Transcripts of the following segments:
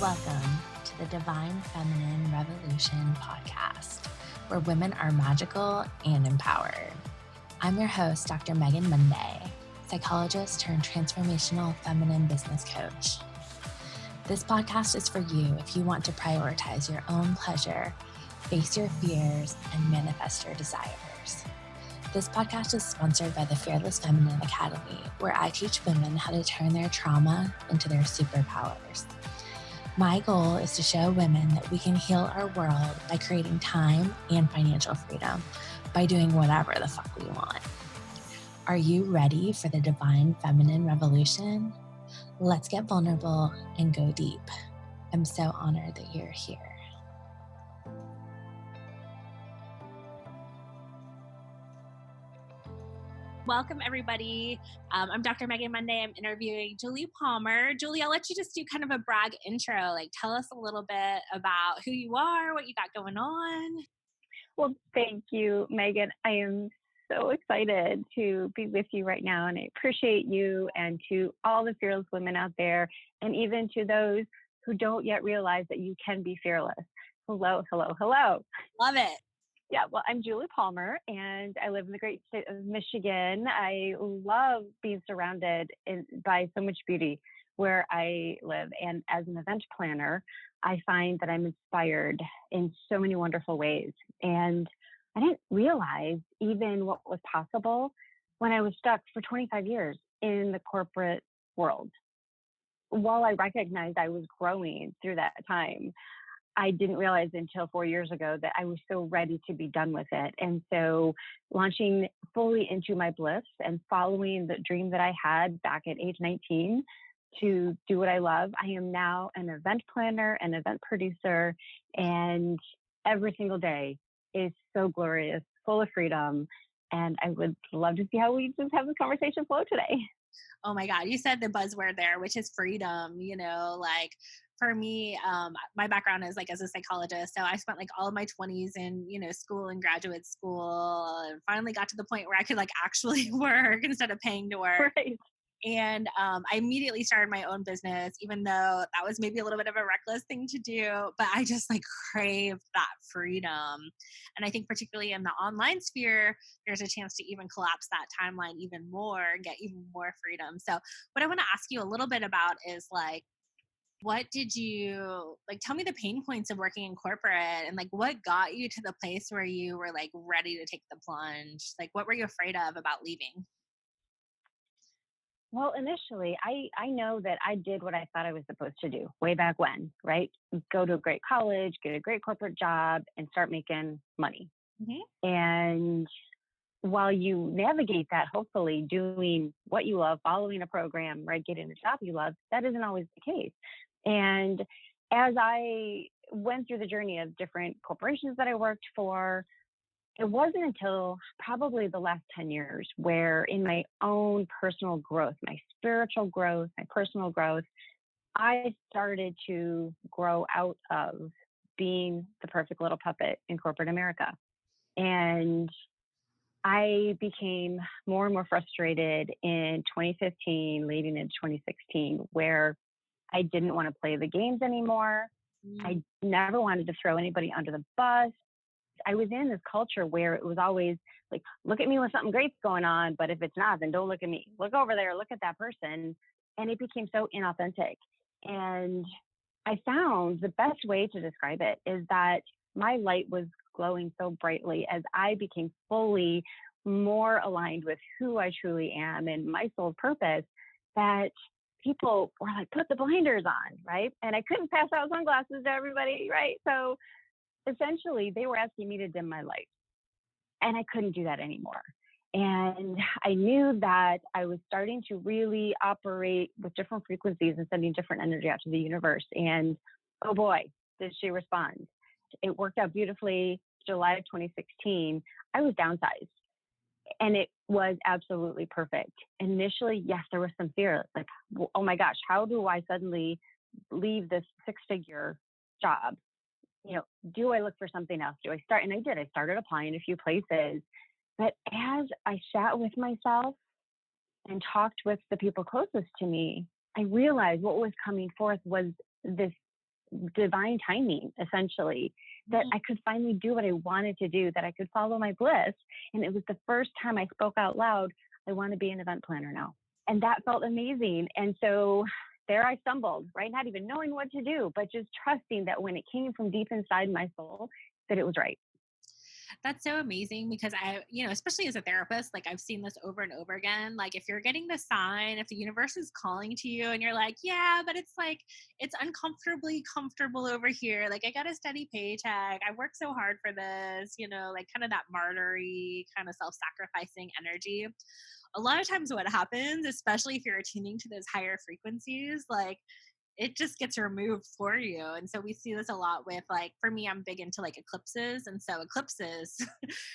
Welcome to the Divine Feminine Revolution podcast, where women are magical and empowered. I'm your host, Dr. Megan Monday, psychologist turned transformational feminine business coach. This podcast is for you if you want to prioritize your own pleasure, face your fears, and manifest your desires. This podcast is sponsored by the Fearless Feminine Academy, where I teach women how to turn their trauma into their superpowers. My goal is to show women that we can heal our world by creating time and financial freedom by doing whatever the fuck we want. Are you ready for the divine feminine revolution? Let's get vulnerable and go deep. I'm so honored that you're here. Welcome, everybody. I'm Dr. Megan Monday. I'm interviewing Julie Palmer. Julie, I'll let you just do kind of a brag intro. Like, tell us a little bit about who you are, what you got going on. Well, thank you, Megan. I am so excited to be with you right now, and I appreciate you and to all the fearless women out there, and even to those who don't yet realize that you can be fearless. Hello, hello, hello. Love it. Yeah, well, I'm Julie Palmer, and I live in the great state of Michigan. I love being surrounded by so much beauty where I live. And as an event planner, I find that I'm inspired in so many wonderful ways. And I didn't realize even what was possible when I was stuck for 25 years in the corporate world. While I recognized I was growing through that time, I didn't realize until 4 years ago that I was so ready to be done with it. And so launching fully into my bliss and following the dream that I had back at age 19 to do what I love, I am now an event planner, an event producer, and every single day is so glorious, full of freedom. And I would love to see how we just have this conversation flow today. Oh my God, you said the buzzword there, which is freedom. Like for me, my background is like as a psychologist. So I spent like all of my 20s in, school and graduate school, and finally got to the point where I could like actually work instead of paying to work. Right. And I immediately started my own business, even though that was maybe a little bit of a reckless thing to do, but I just like craved that freedom. And I think particularly in the online sphere, there's a chance to even collapse that timeline even more and get even more freedom. So what I want to ask you a little bit about is like, what did you like, tell me the pain points of working in corporate and like what got you to the place where you were like ready to take the plunge? Like what were you afraid of about leaving? Well, initially, I know that I did what I thought I was supposed to do way back when, right? Go to a great college, get a great corporate job, and start making money. Mm-hmm. And while you navigate that, hopefully doing what you love, following a program, right, getting a job you love, that isn't always the case. And as I went through the journey of different corporations that I worked for, it wasn't until probably the last 10 years where in my own personal growth, my spiritual growth, my personal growth, I started to grow out of being the perfect little puppet in corporate America. And I became more and more frustrated in 2015, leading into 2016, where I didn't want to play the games anymore. I never wanted to throw anybody under the bus. I was in this culture where it was always like, look at me when something great's going on, but if it's not, then don't look at me. Look over there, look at that person. And it became so inauthentic. And I found the best way to describe it is that my light was glowing so brightly as I became fully more aligned with who I truly am and my soul's purpose, that people were like, put the blinders on, right? And I couldn't pass out sunglasses to everybody, right? So essentially, they were asking me to dim my light, and I couldn't do that anymore. And I knew that I was starting to really operate with different frequencies and sending different energy out to the universe. And oh boy, did she respond. It worked out beautifully. July of 2016, I was downsized, and it was absolutely perfect. Initially, yes, there was some fear, like, oh my gosh, how do I suddenly leave this six-figure job? Do I look for something else? Do I start? And I did. I started applying a few places. But as I sat with myself and talked with the people closest to me, I realized what was coming forth was this divine timing, essentially, that I could finally do what I wanted to do, that I could follow my bliss. And it was the first time I spoke out loud, I want to be an event planner now. And that felt amazing. And so there I stumbled, right? Not even knowing what to do, but just trusting that when it came from deep inside my soul, that it was right. That's so amazing because especially as a therapist, like I've seen this over and over again. Like if you're getting the sign, if the universe is calling to you and you're like, yeah, but it's like, it's uncomfortably comfortable over here. Like I got a steady paycheck. I worked so hard for this, like kind of that martyry, kind of self-sacrificing energy. A lot of times what happens, especially if you're attuning to those higher frequencies, like it just gets removed for you. And so we see this a lot with, like, for me, I'm big into like eclipses. And so eclipses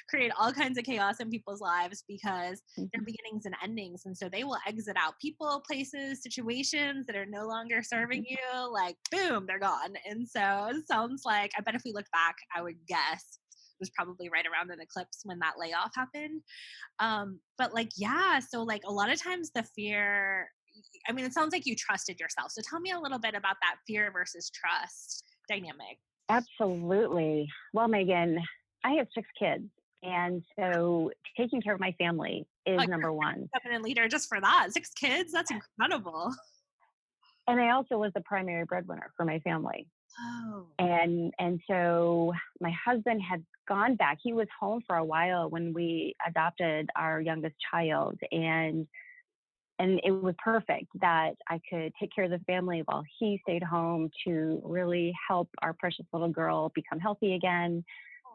create all kinds of chaos in people's lives because they're beginnings and endings. And so they will exit out people, places, situations that are no longer serving you. Like, boom, they're gone. And so it sounds like, I bet if we look back, I would guess it was probably right around an eclipse when that layoff happened. But like, yeah, so like a lot of times the fear, I mean, it sounds like you trusted yourself. So tell me a little bit about that fear versus trust dynamic. Absolutely. Well, Megan, I have 6 kids. And so taking care of my family is number one. Feminine leader just for that. 6 kids? That's incredible. And I also was the primary breadwinner for my family. Oh. And so my husband had gone back. He was home for a while when we adopted our youngest child. And it was perfect that I could take care of the family while he stayed home to really help our precious little girl become healthy again.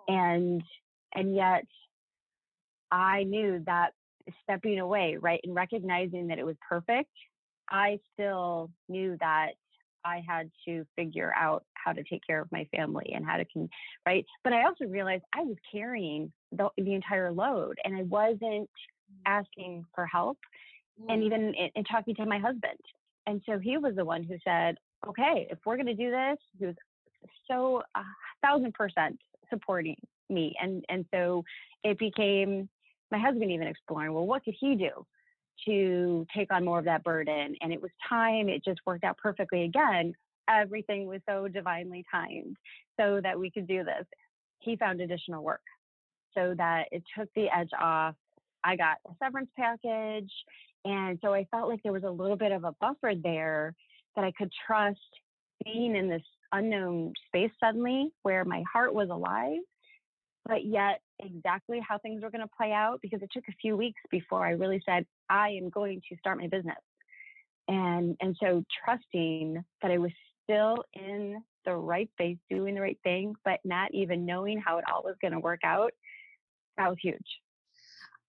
And yet I knew that stepping away, right, and recognizing that it was perfect, I still knew that I had to figure out how to take care of my family and how to, right? But I also realized I was carrying the entire load and I wasn't asking for help. And even in talking to my husband. And so he was the one who said, okay, if we're going to do this, he was so 1,000% supporting me. And so it became my husband even exploring, well, what could he do to take on more of that burden? And it was time. It just worked out perfectly. Again, everything was so divinely timed so that we could do this. He found additional work so that it took the edge off. I got a severance package. And so I felt like there was a little bit of a buffer there that I could trust being in this unknown space suddenly where my heart was alive, but yet exactly how things were going to play out, because it took a few weeks before I really said, I am going to start my business. And so trusting that I was still in the right space, doing the right thing, but not even knowing how it all was going to work out, that was huge.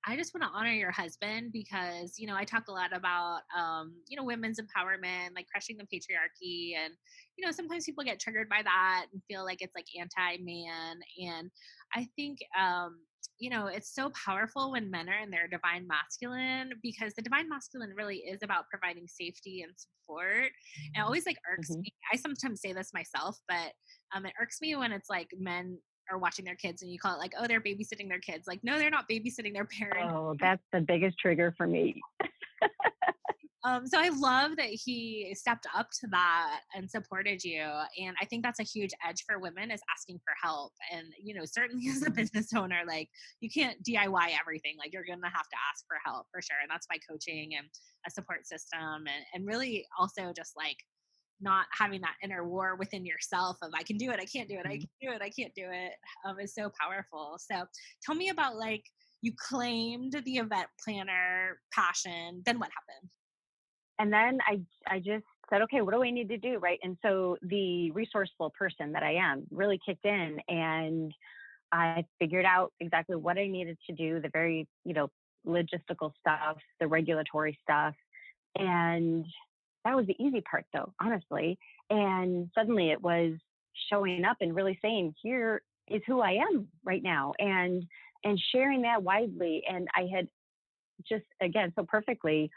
I just want to honor your husband because, I talk a lot about, women's empowerment, like crushing the patriarchy. And, sometimes people get triggered by that and feel like it's like anti-man. And I think, it's so powerful when men are in their divine masculine, because the divine masculine really is about providing safety and support. And it always like irks me. I sometimes say this myself, but it irks me when it's like men are watching their kids and you call it like, oh, they're babysitting their kids. Like, no, they're not babysitting their parents. Oh, that's the biggest trigger for me. So I love that he stepped up to that and supported you. And I think that's a huge edge for women, is asking for help. And, certainly as a business owner, like you can't DIY everything. Like you're going to have to ask for help for sure. And that's by coaching and a support system, and really also just like not having that inner war within yourself of I can do it, I can't do it, I can do it, I can't do it, is so powerful. So tell me about, like, you claimed the event planner passion, then what happened? And then I just said, okay, what do I need to do? Right. And so the resourceful person that I am really kicked in, and I figured out exactly what I needed to do, the very, logistical stuff, the regulatory stuff. And that was the easy part though, honestly. And suddenly it was showing up and really saying, here is who I am right now, and sharing that widely. And I had just, again, so perfectly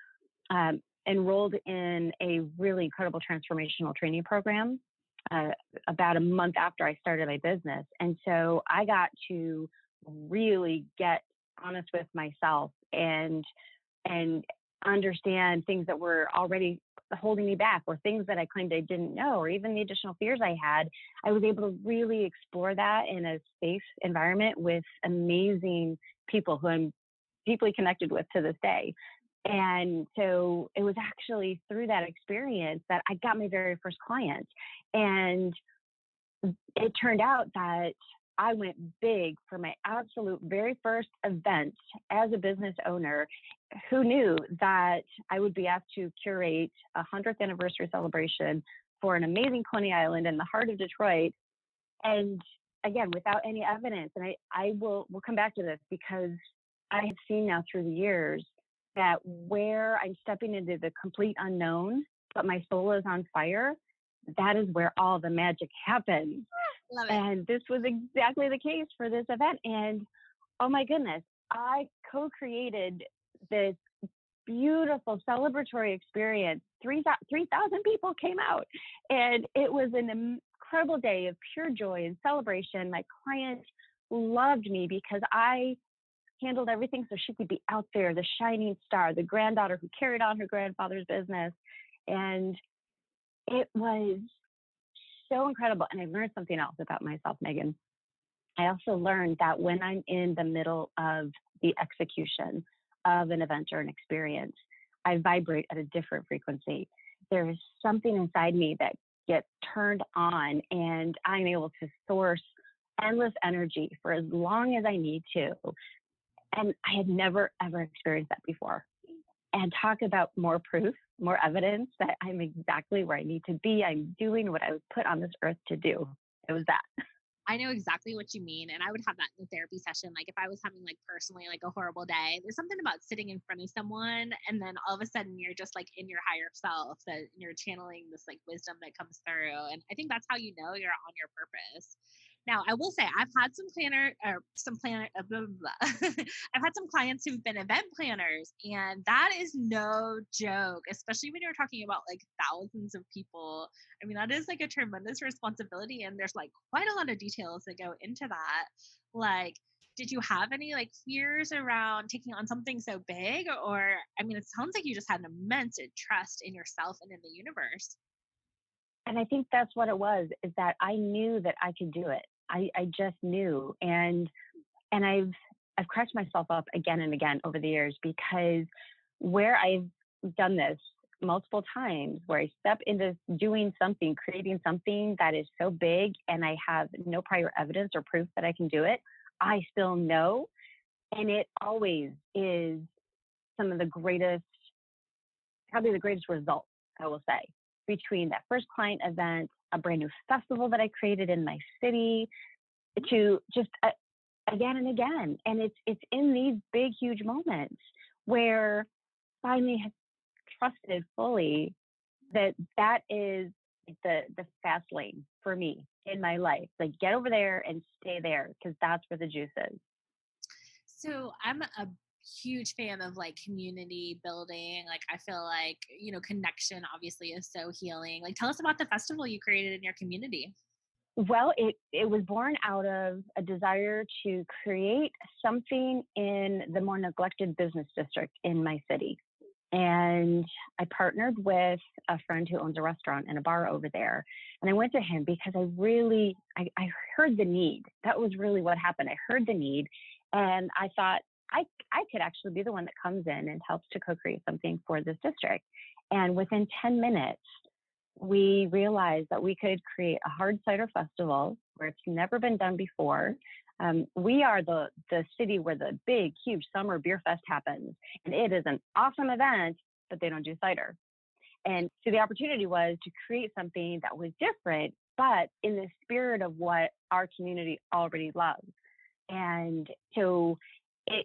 enrolled in a really incredible transformational training program about a month after I started my business. And so I got to really get honest with myself and understand things that were already holding me back, or things that I claimed I didn't know, or even the additional fears I had. I was able to really explore that in a safe environment with amazing people who I'm deeply connected with to this day. And so it was actually through that experience that I got my very first client. And it turned out that I went big for my absolute very first event as a business owner. Who knew that I would be asked to curate a 100th anniversary celebration for an amazing Coney Island in the heart of Detroit? And again, without any evidence. And we'll come back to this, because I have seen now through the years that where I'm stepping into the complete unknown, but my soul is on fire, that is where all the magic happens. Love it. And this was exactly the case for this event. And oh my goodness, I co-created this beautiful celebratory experience. 3,000 people came out, and it was an incredible day of pure joy and celebration. My client loved me because I handled everything so she could be out there, the shining star, the granddaughter who carried on her grandfather's business. And it was so incredible. And I learned something else about myself, Megan. I also learned that when I'm in the middle of the execution of an event or an experience, I vibrate at a different frequency. There is something inside me that gets turned on, and I'm able to source endless energy for as long as I need to. And I had never, ever experienced that before. And talk about more proof, more evidence that I'm exactly where I need to be. I'm doing what I was put on this earth to do. It was that. I know exactly what you mean. And I would have that in a therapy session. Like if I was having like personally like a horrible day, there's something about sitting in front of someone and then all of a sudden you're just like in your higher self, that you're channeling this like wisdom that comes through. And I think that's how you know you're on your purpose. Now, I will say I've had blah, blah, blah. I've had some clients who've been event planners, and that is no joke, especially when you're talking about like thousands of people. I mean, that is like a tremendous responsibility, and there's like quite a lot of details that go into that. Like, did you have any like fears around taking on something so big? Or, I mean, it sounds like you just had an immense trust in yourself and in the universe. And I think that's what it was, is that I knew that I could do it. I just knew. And I've cracked myself up again and again over the years, because where I've done this multiple times, where I step into doing something, creating something that is so big, and I have no prior evidence or proof that I can do it, I still know. And it always is some of the greatest, probably the greatest results, I will say, between that first client event, a brand new festival that I created in my city, to just again and again. And it's in these big, huge moments where finally have trusted fully that is the fast lane for me in my life. Like, get over there and stay there, because that's where the juice is. So I'm a huge fan of like community building. Like I feel like, connection obviously is so healing. Like tell us about the festival you created in your community. Well, it was born out of a desire to create something in the more neglected business district in my city. And I partnered with a friend who owns a restaurant and a bar over there. And I went to him because I heard the need. That was really what happened. I heard the need. And I thought I could actually be the one that comes in and helps to co-create something for this district. And within 10 minutes, we realized that we could create a hard cider festival where it's never been done before. We are the city where the big, huge summer beer fest happens. And it is an awesome event, but they don't do cider. And so the opportunity was to create something that was different, but in the spirit of what our community already loves. And so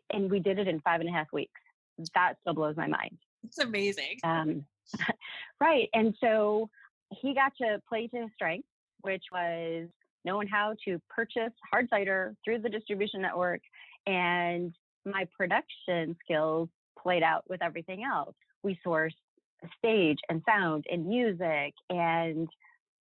and we did it in 5.5 weeks. That still blows my mind. It's amazing. Right. And so he got to play to his strength, which was knowing how to purchase hard cider through the distribution network. And my production skills played out with everything else. We sourced a stage and sound and music and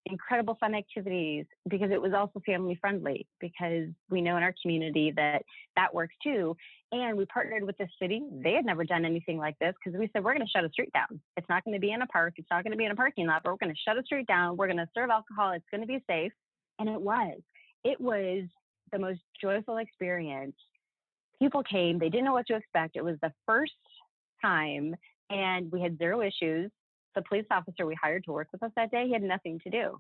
incredible fun activities, because it was also family friendly, because we know in our community that that works too. And we partnered with the city. They had never done anything like this, because we said, we're going to shut a street down. It's not going to be in a park. It's not going to be in a parking lot, but we're going to shut a street down. We're going to serve alcohol. It's going to be safe. And it was the most joyful experience. People came, they didn't know what to expect. It was the first time, and we had zero issues. The police officer we hired to work with us that day, he had nothing to do.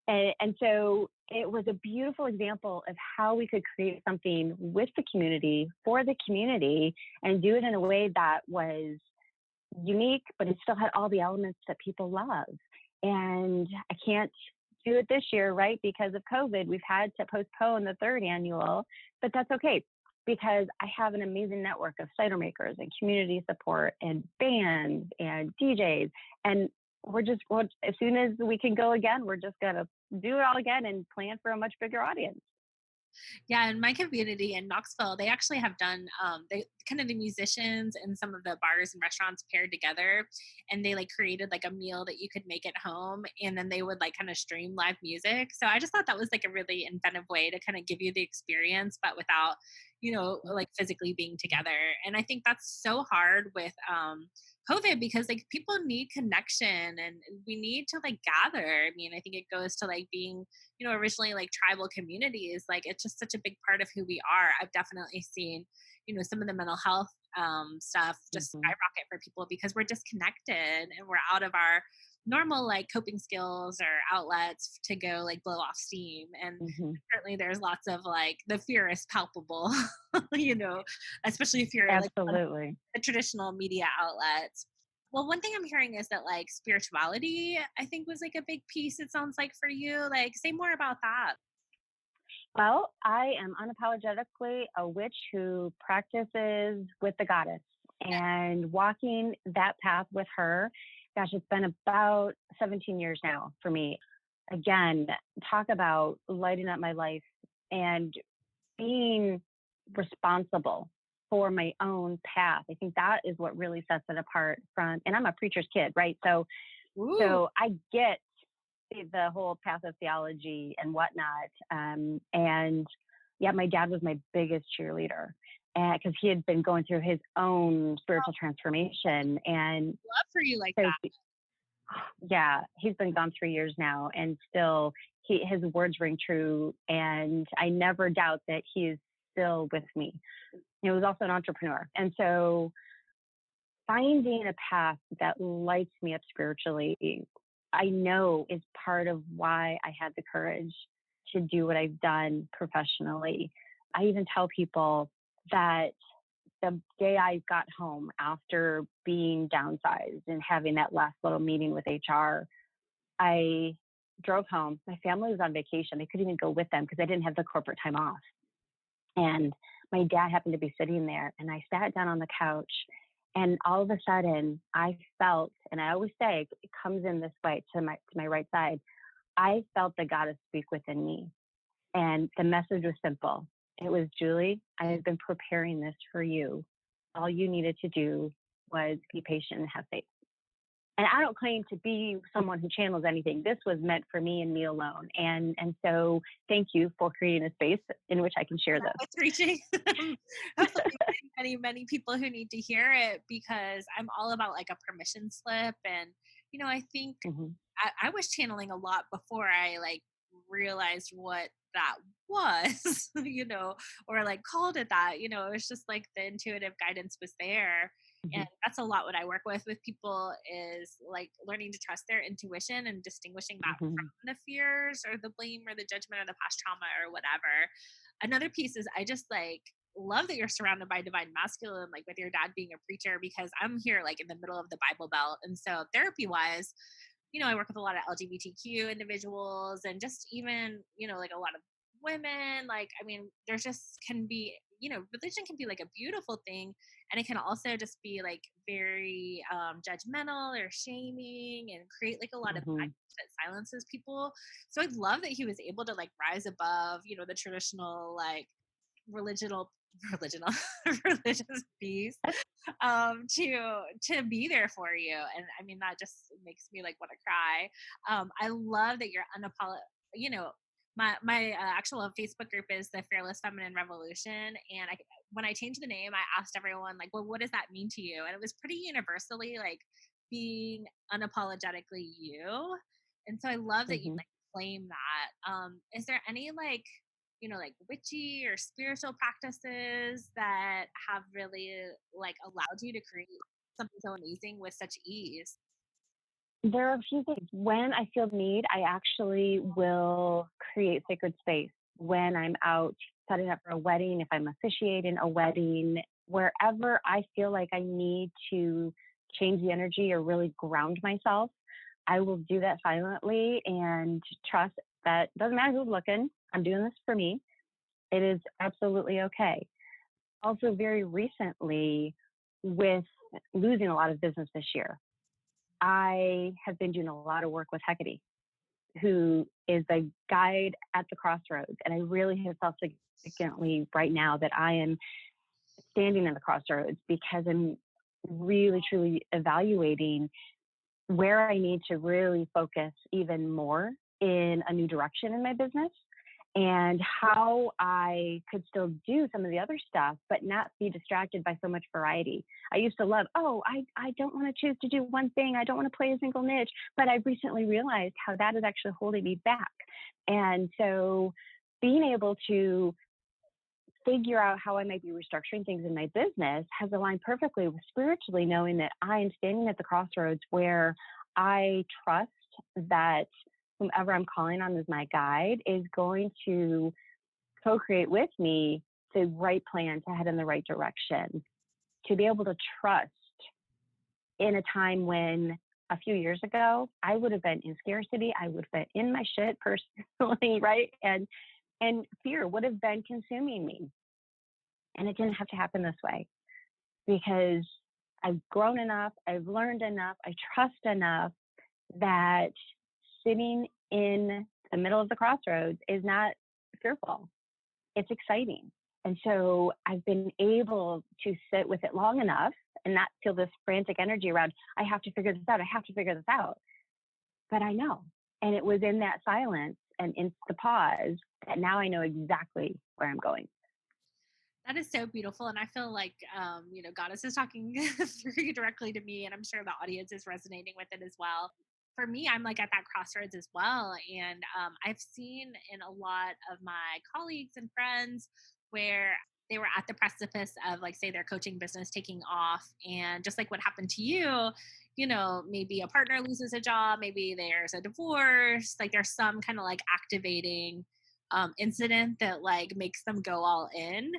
And so it was a beautiful example of how we could create something with the community, for the community, and do it in a way that was unique, but it still had all the elements that people love. And I can't do it this year, right? Because of COVID, we've had to postpone the third annual, but that's okay, because I have an amazing network of cider makers and community support and bands and DJs. And as soon as we can go again, we're just going to do it all again and plan for a much bigger audience. Yeah, in my community in Knoxville, they actually have done they kind of the musicians and some of the bars and restaurants paired together, and they like created like a meal that you could make at home, and then they would like kind of stream live music. So I just thought that was like a really inventive way to kind of give you the experience, but without, like physically being together. And I think that's so hard with COVID, because like people need connection and we need to like gather. I mean, I think it goes to like being, originally like tribal communities. Like it's just such a big part of who we are. I've definitely seen, some of the mental health stuff just Mm-hmm. skyrocket for people because we're disconnected and we're out of our normal like coping skills or outlets to go like blow off steam. And Mm-hmm. certainly there's lots of like the fear is palpable, especially if you're like Absolutely. the traditional media outlets. Well, one thing I'm hearing is that like spirituality, I think was like a big piece, it sounds like for you. Like say more about that. Well, I am unapologetically a witch who practices with the goddess, and walking that path with her. Gosh, it's been about 17 years now for me. Again, talk about lighting up my life and being responsible for my own path. I think that is what really sets it apart from, and I'm a preacher's kid, right? So I get the whole path of theology and whatnot. And yeah, my dad was my biggest cheerleader, and because he had been going through his own spiritual transformation. And Love for you like so, that. yeah, he's been gone 3 years now, and still his words ring true. And I never doubt that he is still with me. He was also an entrepreneur. And so finding a path that lights me up spiritually, I know is part of why I had the courage to do what I've done professionally. I even tell people that the day I got home after being downsized and having that last little meeting with HR, I drove home. My family was on vacation. I couldn't even go with them because I didn't have the corporate time off. And my dad happened to be sitting there, and I sat down on the couch, and all of a sudden I felt, and I always say it comes in this way to my right side, I felt the goddess speak within me. And the message was simple. It was, Julie, I have been preparing this for you. All you needed to do was be patient and have faith. And I don't claim to be someone who channels anything. This was meant for me and me alone. And so thank you for creating a space in which I can share this. It's reaching hopefully many people who need to hear it, because I'm all about like a permission slip. And, I think Mm-hmm. I was channeling a lot before I like realized what that was, or like called it that, it was just like the intuitive guidance was there. Mm-hmm. And that's a lot what I work with people is like learning to trust their intuition and distinguishing that Mm-hmm. from the fears or the blame or the judgment or the past trauma or whatever. Another piece is I just like love that you're surrounded by divine masculine, like with your dad being a preacher, because I'm here like in the middle of the Bible Belt. And so therapy wise, I work with a lot of LGBTQ individuals and just even, like a lot of women. Like, I mean, there's just can be, religion can be like a beautiful thing. And it can also just be like very judgmental or shaming and create like a lot of Mm-hmm. that silences people. So I love that he was able to like rise above, the traditional like religional religious piece. to be there for you. And I mean, that just makes me like want to cry. I love that you're you know, my actual Facebook group is the Fearless Feminine Revolution, and when I changed the name, I asked everyone like, well, what does that mean to you? And it was pretty universally like being unapologetically you. And so I love that you Mhm. like claim that. Is there any like, like witchy or spiritual practices that have really like allowed you to create something so amazing with such ease? There are a few things. When I feel the need, I actually will create sacred space when I'm out setting up for a wedding, if I'm officiating a wedding, wherever I feel like I need to change the energy or really ground myself, I will do that silently and trust that doesn't matter who's looking. I'm doing this for me. It is absolutely okay. Also, very recently, with losing a lot of business this year, I have been doing a lot of work with Hecate, who is a guide at the crossroads. And I really have felt significantly right now that I am standing in the crossroads because I'm really, truly evaluating where I need to really focus even more in a new direction in my business and how I could still do some of the other stuff, but not be distracted by so much variety. I used to love, I don't want to choose to do one thing. I don't want to play a single niche, but I recently realized how that is actually holding me back. And so being able to figure out how I might be restructuring things in my business has aligned perfectly with spiritually knowing that I am standing at the crossroads where I trust that whomever I'm calling on as my guide is going to co-create with me the right plan to head in the right direction. To be able to trust in a time when a few years ago I would have been in scarcity, I would have been in my shit personally, right? And fear would have been consuming me. And it didn't have to happen this way because I've grown enough, I've learned enough, I trust enough that sitting in the middle of the crossroads is not fearful. It's exciting. And so I've been able to sit with it long enough and not feel this frantic energy around, I have to figure this out. I have to figure this out. But I know. And it was in that silence and in the pause that now I know exactly where I'm going. That is so beautiful. And I feel like, Goddess is talking very directly to me, and I'm sure the audience is resonating with it as well. For me, I'm like at that crossroads as well. And I've seen in a lot of my colleagues and friends where they were at the precipice of, like, say, their coaching business taking off. And just like what happened to you, maybe a partner loses a job, maybe there's a divorce, like there's some kind of like activating incident that like makes them go all in.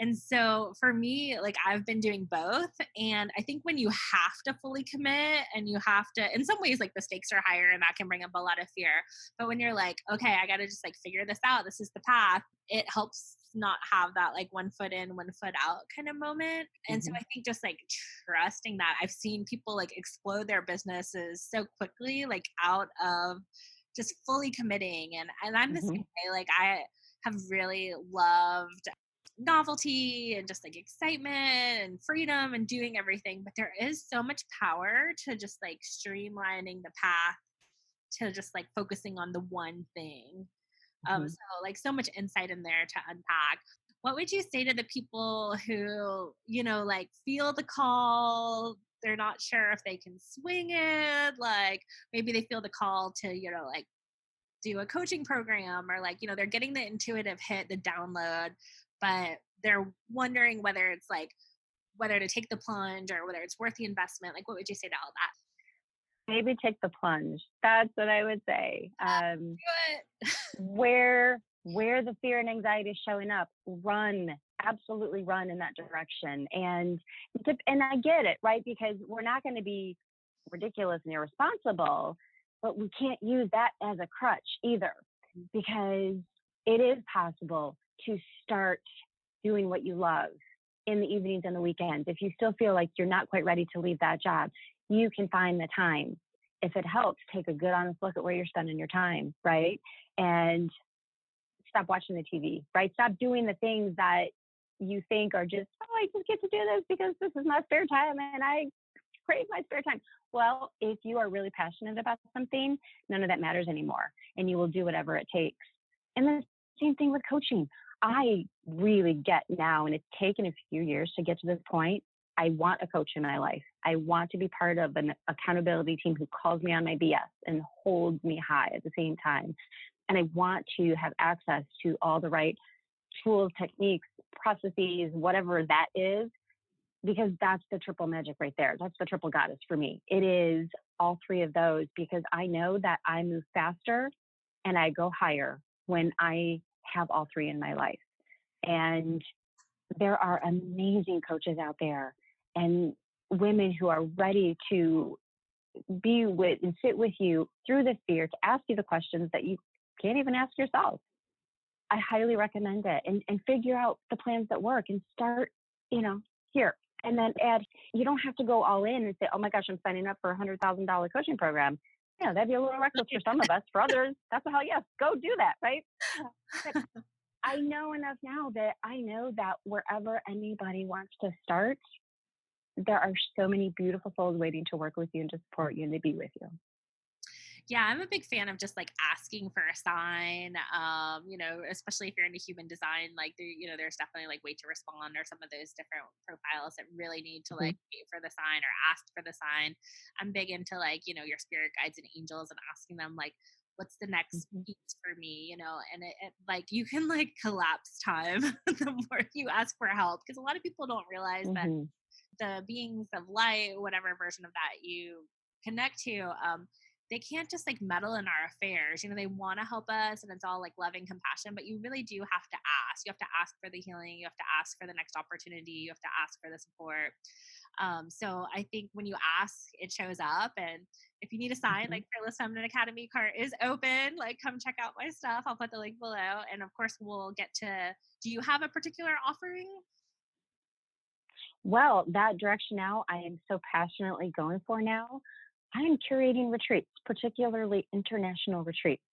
And so for me, like I've been doing both. And I think when you have to fully commit and you have to, in some ways, like the stakes are higher and that can bring up a lot of fear. But when you're like, okay, I got to just like figure this out, this is the path, it helps not have that like one foot in, one foot out kind of moment. And so Mm-hmm. I think just like trusting that, I've seen people like explode their businesses so quickly, like out of just fully committing. And I'm the Mm-hmm. same way. Like I have really loved novelty and just like excitement and freedom and doing everything, but there is so much power to just like streamlining the path to just like focusing on the one thing. Mm-hmm. So like so much insight in there to unpack. What would you say to the people who, like feel the call, they're not sure if they can swing it, like maybe they feel the call to, like do a coaching program, or like, they're getting the intuitive hit, the download, but they're wondering whether it's like whether to take the plunge or whether it's worth the investment. Like what would you say to all that? Maybe take the plunge. That's what I would say. Do it. Where the fear and anxiety is showing up, run, absolutely run in that direction. And I get it, right? Because we're not going to be ridiculous and irresponsible, but we can't use that as a crutch either, because it is possible to start doing what you love in the evenings and the weekends. If you still feel like you're not quite ready to leave that job, you can find the time. If it helps, take a good honest look at where you're spending your time, right? And stop watching the TV, right? Stop doing the things that you think are just, oh, I just get to do this because this is my spare time and I crave my spare time. Well, if you are really passionate about something, none of that matters anymore, and you will do whatever it takes. And the same thing with coaching. I really get now, and it's taken a few years to get to this point. I want a coach in my life. I want to be part of an accountability team who calls me on my BS and holds me high at the same time. And I want to have access to all the right tools, techniques, processes, whatever that is, because that's the triple magic right there. That's the triple goddess for me. It is all three of those, because I know that I move faster and I go higher when I have all three in my life. And there are amazing coaches out there and women who are ready to be with and sit with you through the fear, to ask you the questions that you can't even ask yourself. I highly recommend it, and figure out the plans that work and start, here. And then add, you don't have to go all in and say, oh my gosh, I'm signing up for a $100,000 coaching program. Yeah, that'd be a little reckless for some of us. For others, that's a hell yes, go do that, right? But I know enough now that I know that wherever anybody wants to start, there are so many beautiful souls waiting to work with you and to support you and to be with you. Yeah, I'm a big fan of just like asking for a sign. Especially if you're into human design, like there's definitely like wait to respond or some of those different profiles that really need to like wait for the sign or ask for the sign. I'm big into like, your spirit guides and angels and asking them like, what's the next piece for me, and it like you can like collapse time the more you ask for help, because a lot of people don't realize that the beings of light, whatever version of that you connect to, they can't just like meddle in our affairs. They want to help us and it's all like loving compassion, but you really do have to ask. You have to ask for the healing. You have to ask for the next opportunity. You have to ask for the support. So I think when you ask, it shows up. And if you need a sign, like Fearless Feminine Academy cart is open, like come check out my stuff. I'll put the link below. And of course we'll get to, do you have a particular offering? Well, that direction now I am so passionately going for now. I am curating retreats, particularly international retreats.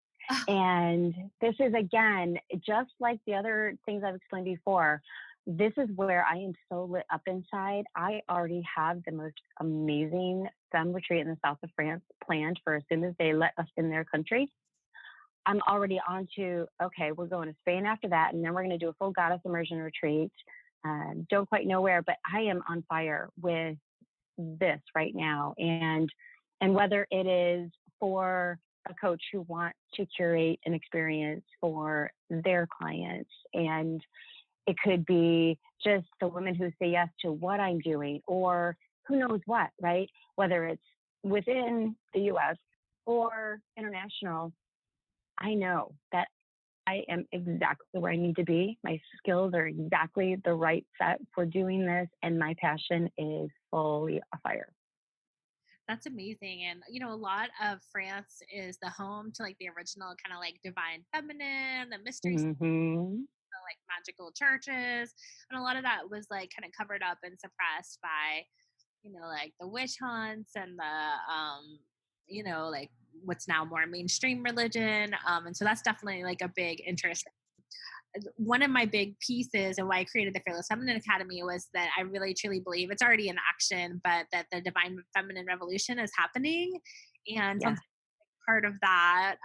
And this is, again, just like the other things I've explained before, this is where I am so lit up inside. I already have the most amazing femme retreat in the south of France planned for as soon as they let us in their country. I'm already on to, okay, we're going to Spain after that, and then we're going to do a full goddess immersion retreat. Don't quite know where, but I am on fire with this right now. And whether it is for a coach who wants to curate an experience for their clients, and it could be just the women who say yes to what I'm doing, or who knows what, right? Whether it's within the US or international, I know that I am exactly where I need to be. My skills are exactly the right set for doing this, and my passion is fully afire. That's amazing. And, a lot of France is the home to like the original kind of like divine feminine, the mystery, like magical churches. And a lot of that was like kind of covered up and suppressed by, like the witch hunts and the, like what's now more mainstream religion. And so that's definitely like a big interest. One of my big pieces and why I created the Fearless Feminine Academy was that I really truly believe it's already in action, but that the divine feminine revolution is happening. And part of that,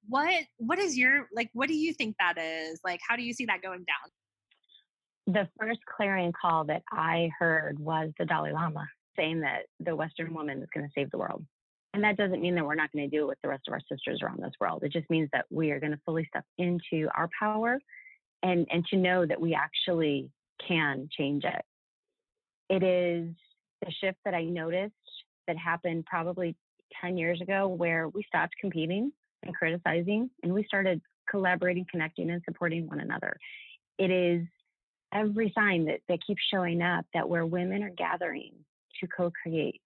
what is your, like, what do you think that is? Like, how do you see that going down? The first clarion call that I heard was the Dalai Lama saying that the Western woman is going to save the world. And that doesn't mean that we're not going to do it with the rest of our sisters around this world. It just means that we are going to fully step into our power and to know that we actually can change it. It is the shift that I noticed that happened probably 10 years ago, where we stopped competing and criticizing, and we started collaborating, connecting, and supporting one another. It is every sign that keeps showing up that where women are gathering to co-create,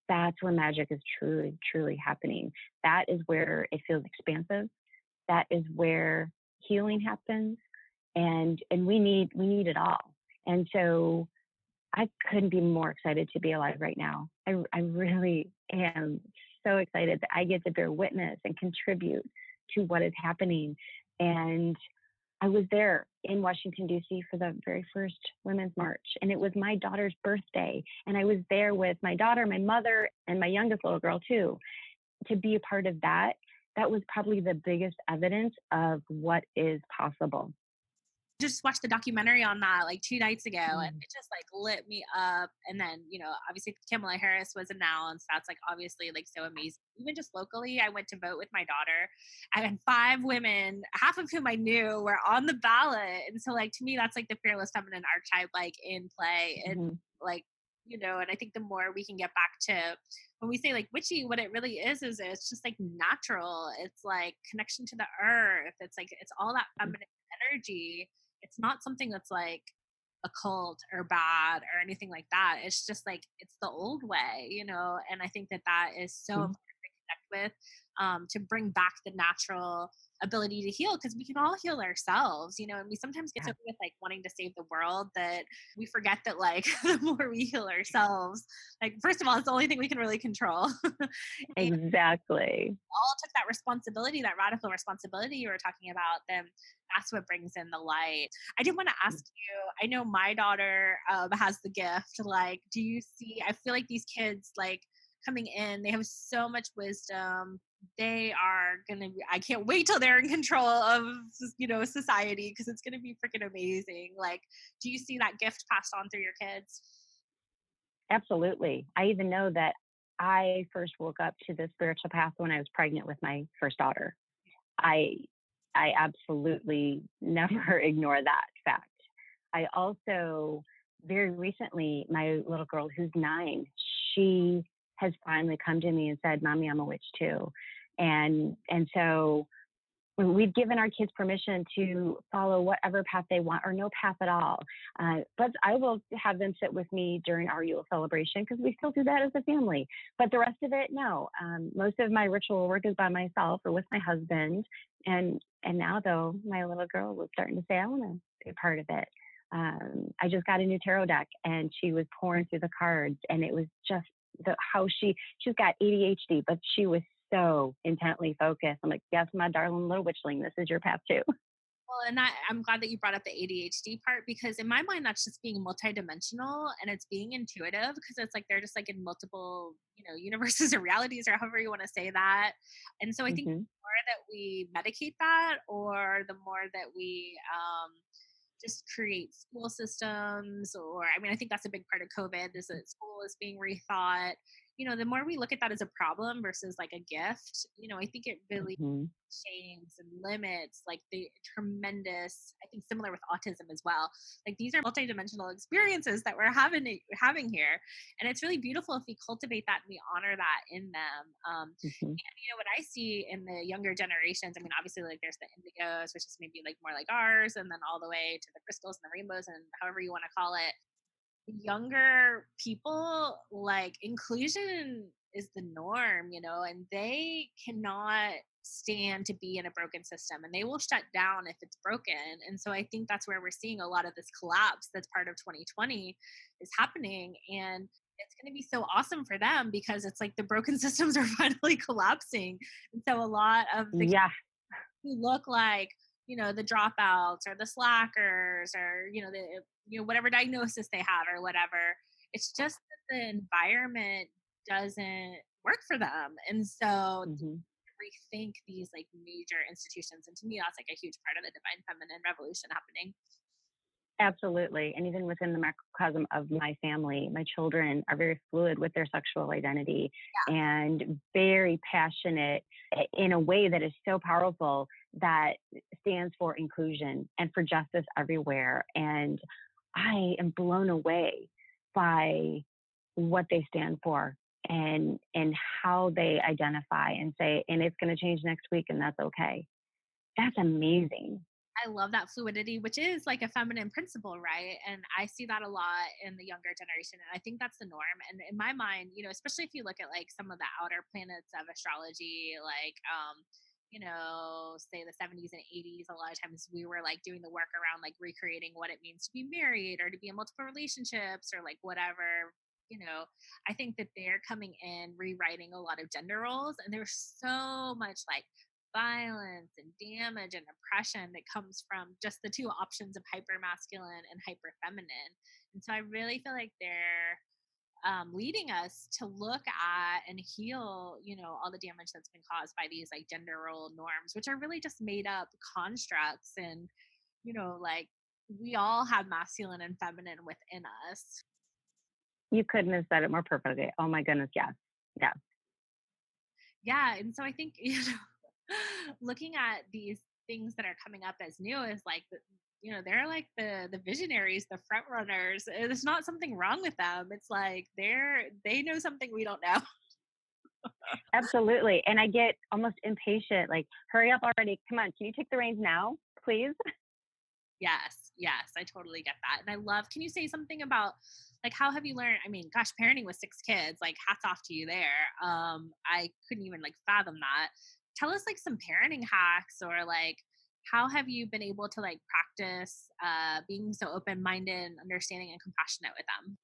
that's where magic is truly, truly happening. That is where it feels expansive. That is where healing happens. And we need it all. And so I couldn't be more excited to be alive right now. I really am so excited that I get to bear witness and contribute to what is happening. And I was there in Washington, D.C. for the very first Women's March. And it was my daughter's birthday. And I was there with my daughter, my mother, and my youngest little girl, too. To be a part of that, that was probably the biggest evidence of what is possible. Just watched the documentary on that like 2 nights ago, and it just like lit me up. And then, obviously Kamala Harris was announced. That's like obviously like so amazing. Even just locally, I went to vote with my daughter. I had 5 women, half of whom I knew, were on the ballot. And so like to me, that's like the fearless feminine archetype like in play. And like, and I think the more we can get back to when we say like witchy, what it really is it's just like natural. It's like connection to the earth. It's like it's all that feminine energy. It's not something that's like occult or bad or anything like that. It's just like it's the old way, and I think that is so important to connect with, to bring back the natural ability to heal, because we can all heal ourselves, and we sometimes get so with like wanting to save the world that we forget that like the more we heal ourselves, like first of all, it's the only thing we can really control. Exactly. All took that responsibility, that radical responsibility you were talking about, then that's what brings in the light. I did want to ask you, I know my daughter has the gift. Like, do you see, I feel like these kids like coming in, they have so much wisdom. They are going to be, I can't wait till they're in control of, society, because it's going to be freaking amazing. Like, do you see that gift passed on through your kids? Absolutely. I even know that I first woke up to the spiritual path when I was pregnant with my first daughter. I absolutely never ignore that fact. I also, very recently, my little girl who's 9, she has finally come to me and said, "Mommy, I'm a witch too." And so we've given our kids permission to follow whatever path they want, or no path at all. But I will have them sit with me during our Yule celebration, because we still do that as a family. But the rest of it, no. Most of my ritual work is by myself or with my husband. And now, though, my little girl was starting to say, "I want to be a part of it." I just got a new tarot deck, and she was pouring through the cards, and it was just how she's got ADHD, but she was so intently focused. I'm like, "Yes, my darling little witchling, this is your path too." Well, and I'm glad that you brought up the ADHD part, because in my mind, that's just being multidimensional, and it's being intuitive, because it's like they're just like in multiple, universes or realities, or however you want to say that. And so I think the more that we medicate that, or the more that we just create school systems, or I mean, I think that's a big part of COVID, is that school is being rethought. The more we look at that as a problem versus like a gift, I think it really shames and limits like the tremendous, I think similar with autism as well, like these are multidimensional experiences that we're having here. And it's really beautiful if we cultivate that and we honor that in them. And what I see in the younger generations, I mean, obviously like there's the indigos, which is maybe like more like ours, and then all the way to the crystals and the rainbows and however you want to call it. Younger people, like inclusion is the norm, and they cannot stand to be in a broken system, and they will shut down if it's broken. And so I think that's where we're seeing a lot of this collapse that's part of 2020 is happening. And it's going to be so awesome for them, because it's like the broken systems are finally collapsing. And so a lot of the who look like, the dropouts or the slackers, or, whatever diagnosis they have or whatever. It's just that the environment doesn't work for them. And so rethink these like major institutions. And to me, that's like a huge part of the divine feminine revolution happening. Absolutely. And even within the microcosm of my family, my children are very fluid with their sexual identity and very passionate in a way that is so powerful, that stands for inclusion and for justice everywhere. And I am blown away by what they stand for, and how they identify and say, and it's going to change next week, and that's okay. That's amazing. I love that fluidity, which is like a feminine principle, right? And I see that a lot in the younger generation. And I think that's the norm. And in my mind, especially if you look at like some of the outer planets of astrology, like, say the 70s and 80s, a lot of times we were like doing the work around like recreating what it means to be married or to be in multiple relationships or like whatever. I think that they're coming in, rewriting a lot of gender roles. And there's so much like violence and damage and oppression that comes from just the two options of hyper masculine and hyper feminine. And so I really feel like they're leading us to look at and heal, all the damage that's been caused by these like gender role norms, which are really just made up constructs. And, like we all have masculine and feminine within us. You couldn't have said it more perfectly. Oh my goodness. Yes. Yes. Yeah. And so I think, looking at these things that are coming up as new is like, they're like the visionaries, the front runners. There's not something wrong with them. It's like they know something we don't know. Absolutely. And I get almost impatient, like, hurry up already. Come on. Can you take the reins now, please? Yes, I totally get that. And I love, can you say something about like how have you learned? I mean, gosh, parenting with 6 kids, like hats off to you there. I couldn't even like fathom that. Tell us like some parenting hacks or like how have you been able to like practice being so open-minded, understanding and compassionate with them?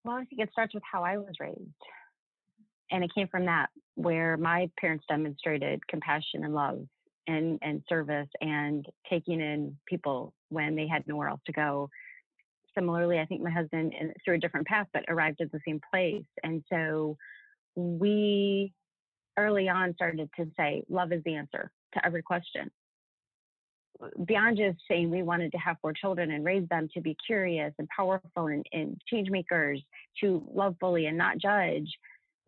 Well, I think it starts with how I was raised. And it came from that, where my parents demonstrated compassion and love and service and taking in people when they had nowhere else to go. Similarly, I think my husband, through a different path, but arrived at the same place. And so we early on started to say, love is the answer to every question. Beyond just saying we wanted to have 4 children and raise them to be curious and powerful and change makers, to love fully and not judge,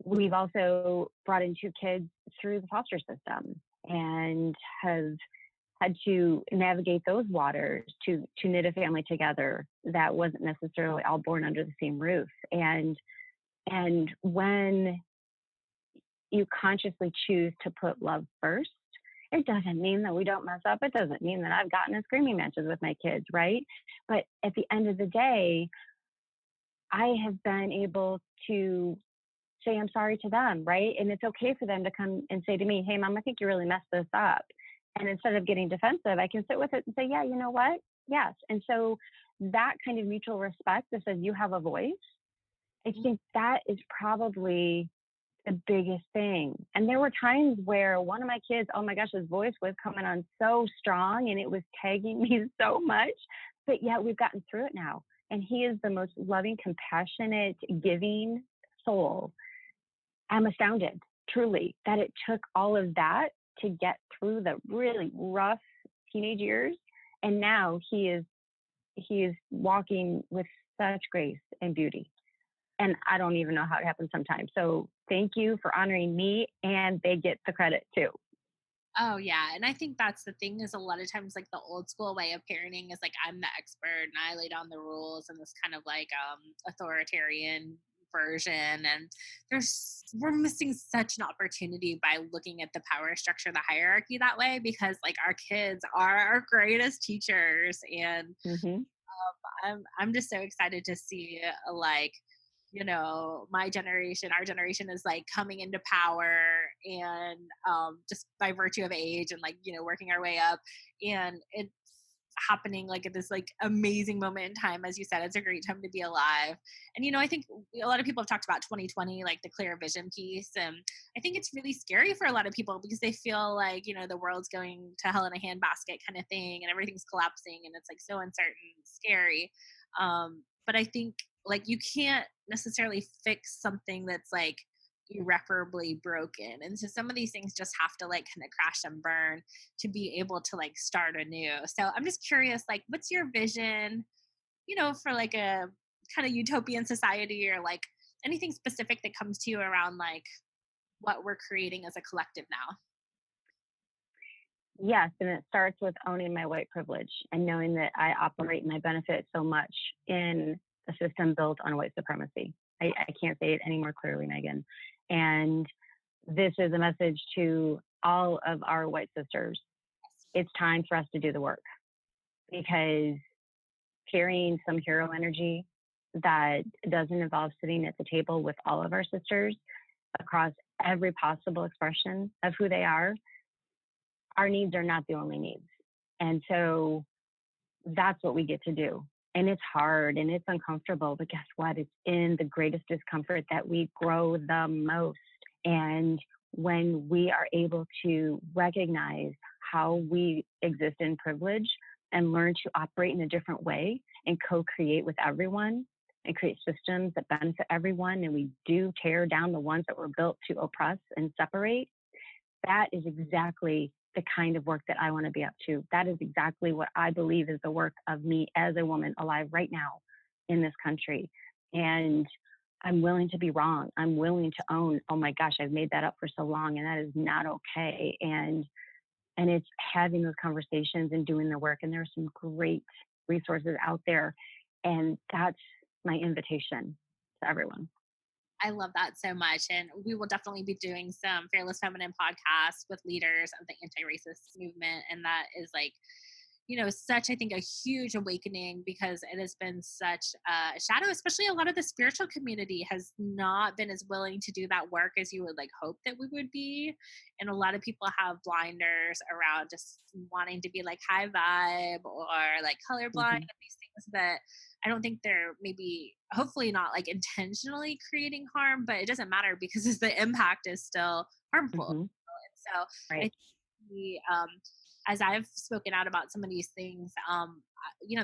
we've also brought in 2 kids through the foster system and have had to navigate those waters to knit a family together that wasn't necessarily all born under the same roof. And when you consciously choose to put love first, it doesn't mean that we don't mess up. It doesn't mean that I've gotten in screaming matches with my kids, right? But at the end of the day, I have been able to say I'm sorry to them, right? And it's okay for them to come and say to me, hey, Mom, I think you really messed this up. And instead of getting defensive, I can sit with it and say, yeah, you know what? Yes. And so that kind of mutual respect that says you have a voice, I think that is probably the biggest thing. And there were times where one of my kids, oh my gosh, his voice was coming on so strong and it was tagging me so much, but yet we've gotten through it now. And he is the most loving, compassionate, giving soul. I'm astounded, truly, that it took all of that to get through the really rough teenage years. And now he is walking with such grace and beauty. And I don't even know how it happens sometimes. So thank you for honoring me, and they get the credit too. Oh yeah. And I think that's the thing is a lot of times like the old school way of parenting is like I'm the expert and I lay down the rules and this kind of like authoritarian version. And we're missing such an opportunity by looking at the power structure, the hierarchy that way, because like our kids are our greatest teachers. And I'm just so excited to see like my generation, our generation is like coming into power and just by virtue of age and like, working our way up. And it's happening like at this like amazing moment in time. As you said, it's a great time to be alive. And, I think a lot of people have talked about 2020, like the clear vision piece. And I think it's really scary for a lot of people because they feel like, the world's going to hell in a handbasket kind of thing and everything's collapsing and it's like so uncertain, scary. But I think like you can't necessarily fix something that's like irreparably broken. And so some of these things just have to like kind of crash and burn to be able to like start anew. So I'm just curious, like, what's your vision, for like a kind of utopian society or like anything specific that comes to you around like what we're creating as a collective now? Yes, and it starts with owning my white privilege and knowing that I operate and I benefit so much in a system built on white supremacy. I can't say it any more clearly, Megan. And this is a message to all of our white sisters. It's time for us to do the work, because carrying some hero energy that doesn't involve sitting at the table with all of our sisters across every possible expression of who they are, our needs are not the only needs. And so that's what we get to do. And it's hard and it's uncomfortable, but guess what? It's in the greatest discomfort that we grow the most. And when we are able to recognize how we exist in privilege and learn to operate in a different way and co-create with everyone and create systems that benefit everyone, and we do tear down the ones that were built to oppress and separate, that is exactly the kind of work that I want to be up to. That is exactly what I believe is the work of me as a woman alive right now in this country. And I'm willing to be wrong. I'm willing to own, oh my gosh, I've made that up for so long, and that is not okay. And it's having those conversations and doing the work. And there are some great resources out there. And that's my invitation to everyone. I love that so much. And we will definitely be doing some Fearless Feminine podcasts with leaders of the anti-racist movement. And that is like, such, I think, a huge awakening, because it has been such a shadow, especially a lot of the spiritual community has not been as willing to do that work as you would like hope that we would be. And a lot of people have blinders around just wanting to be like high vibe or like colorblind, and these things that I don't think they're maybe, hopefully not like intentionally creating harm, but it doesn't matter because the impact is still harmful. And so I think as I've spoken out about some of these things,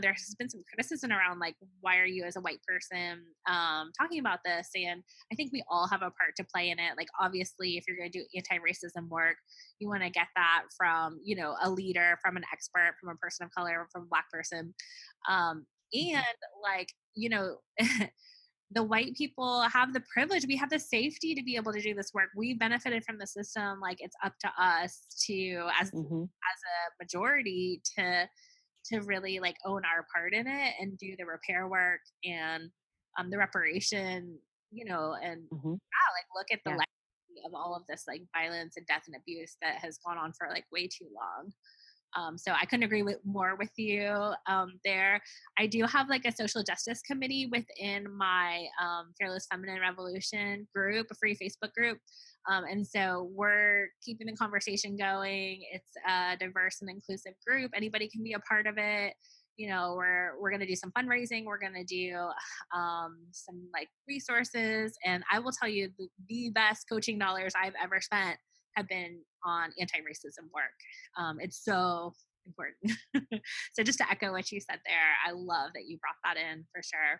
there has been some criticism around like, why are you as a white person talking about this? And I think we all have a part to play in it. Like, obviously, if you're going to do anti-racism work, you want to get that from, a leader, from an expert, from a person of color, from a Black person. And like, the white people have the privilege, we have the safety to be able to do this work. We benefited from the system. Like, it's up to us to, as a majority, to really like own our part in it and do the repair work and the reparation, and like look at the legacy of all of this like violence and death and abuse that has gone on for like way too long. So I couldn't agree more with you there. I do have like a social justice committee within my Fearless Feminine Revolution group, a free Facebook group. And so we're keeping the conversation going. It's a diverse and inclusive group. Anybody can be a part of it. We're going to do some fundraising. We're going to do some like resources. And I will tell you the best coaching dollars I've ever spent have been on anti-racism work. It's so important. So just to echo what you said there, I love that you brought that in for sure.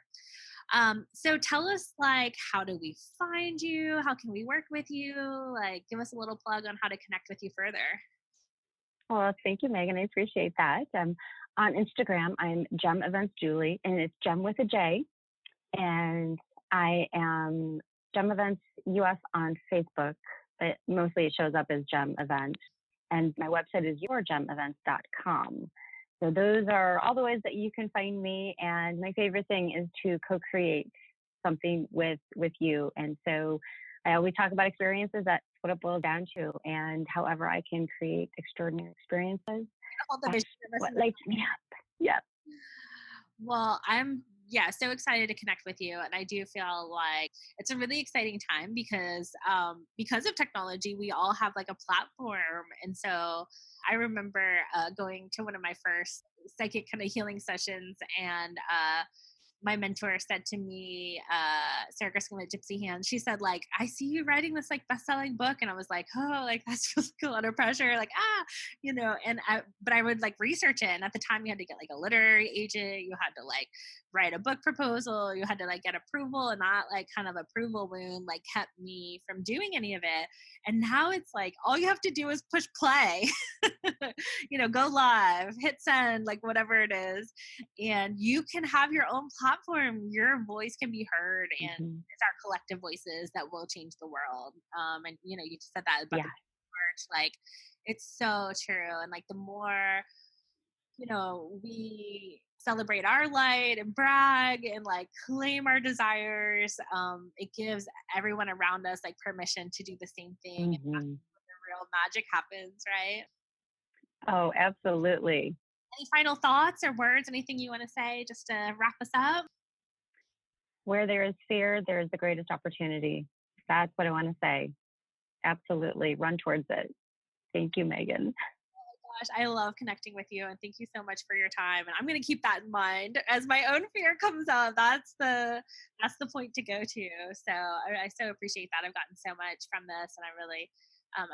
So tell us, like, how do we find you? How can we work with you? Like, give us a little plug on how to connect with you further. Well, thank you, Megan. I appreciate that. On Instagram, I'm Gem Events Julie, and it's Gem with a J. And I am Gem Events US on Facebook, but mostly it shows up as Gem Event. And my website is yourgemevents.com. So those are all the ways that you can find me. And my favorite thing is to co-create something with you. And so I always talk about experiences. That's what it boils down to. And however I can create extraordinary experiences, that's what lights me up. Yep. Well, I'm so excited to connect with you. And I do feel like it's a really exciting time because of technology, we all have like a platform. And so I remember going to one of my first psychic kind of healing sessions, and my mentor said to me, Sarah Griscom at Gypsy Hands, she said, like, I see you writing this like best-selling book. And I was like, oh, like that feels like a lot of pressure. Like, but I would like research it. And at the time you had to get like a literary agent. You had to like write a book proposal. You had to like get approval, and that like kind of approval wound like kept me from doing any of it. And now it's like, all you have to do is push play, go live, hit send, like whatever it is. And you can have your own platform. Your voice can be heard, and it's our collective voices that will change the world. And you just said that about the march, like it's so true. And like the more we celebrate our light and brag and like claim our desires, it gives everyone around us like permission to do the same thing. And that's when the real magic happens, right? Oh, absolutely. Any final thoughts or words, anything you want to say just to wrap us up? Where there is fear, there is the greatest opportunity. That's what I want to say. Absolutely. Run towards it. Thank you, Megan. I love connecting with you, and thank you so much for your time. And I'm going to keep that in mind as my own fear comes up. That's the point to go to. So I so appreciate that. I've gotten so much from this, and I really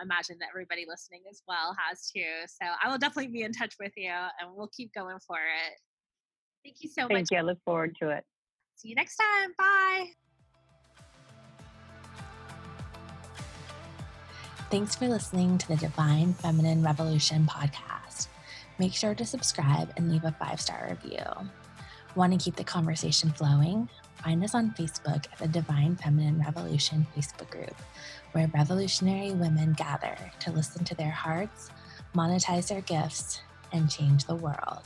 imagine that everybody listening as well has too. So I will definitely be in touch with you and we'll keep going for it. Thank you so much. Thank you. I look forward to it. See you next time. Bye. Thanks for listening to the Divine Feminine Revolution podcast. Make sure to subscribe and leave a 5-star review. Want to keep the conversation flowing? Find us on Facebook at the Divine Feminine Revolution Facebook group, where revolutionary women gather to listen to their hearts, monetize their gifts, and change the world.